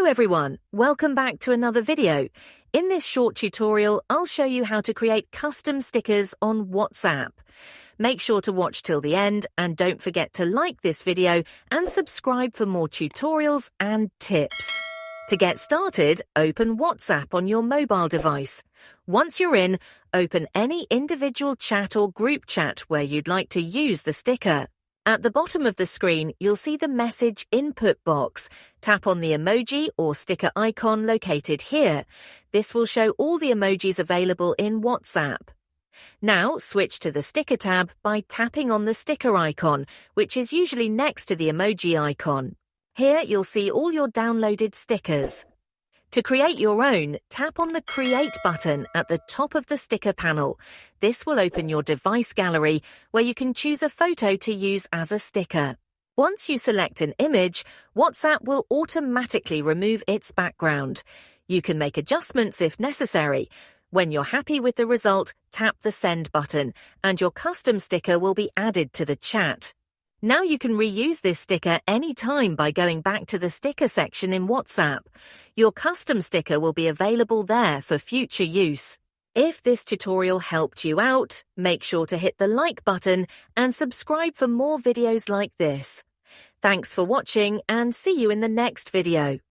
everyone, welcome back to another video. In this short tutorial, I'll show you how to create custom stickers on WhatsApp. Make sure to watch till the end and don't forget to like this video and subscribe for more tutorials and tips. To get started, open WhatsApp on your mobile device. Once you're in, open any individual chat or group chat where you'd like to use the sticker. At the bottom of the screen, you'll see the message input box. Tap on the emoji or sticker icon located here. This will show all the emojis available in WhatsApp. Now, switch to the sticker tab by tapping on the sticker icon, which is usually next to the emoji icon. Here, you'll see all your downloaded stickers. To create your own, tap on the Create button at the top of the sticker panel. This will open your device gallery, where you can choose a photo to use as a sticker. Once you select an image, WhatsApp will automatically remove its background. You can make adjustments if necessary. When you're happy with the result, tap the Send button, and your custom sticker will be added to the chat. Now you can reuse this sticker anytime by going back to the sticker section in WhatsApp. Your custom sticker will be available there for future use. If this tutorial helped you out, make sure to hit the like button and subscribe for more videos like this. Thanks for watching and see you in the next video.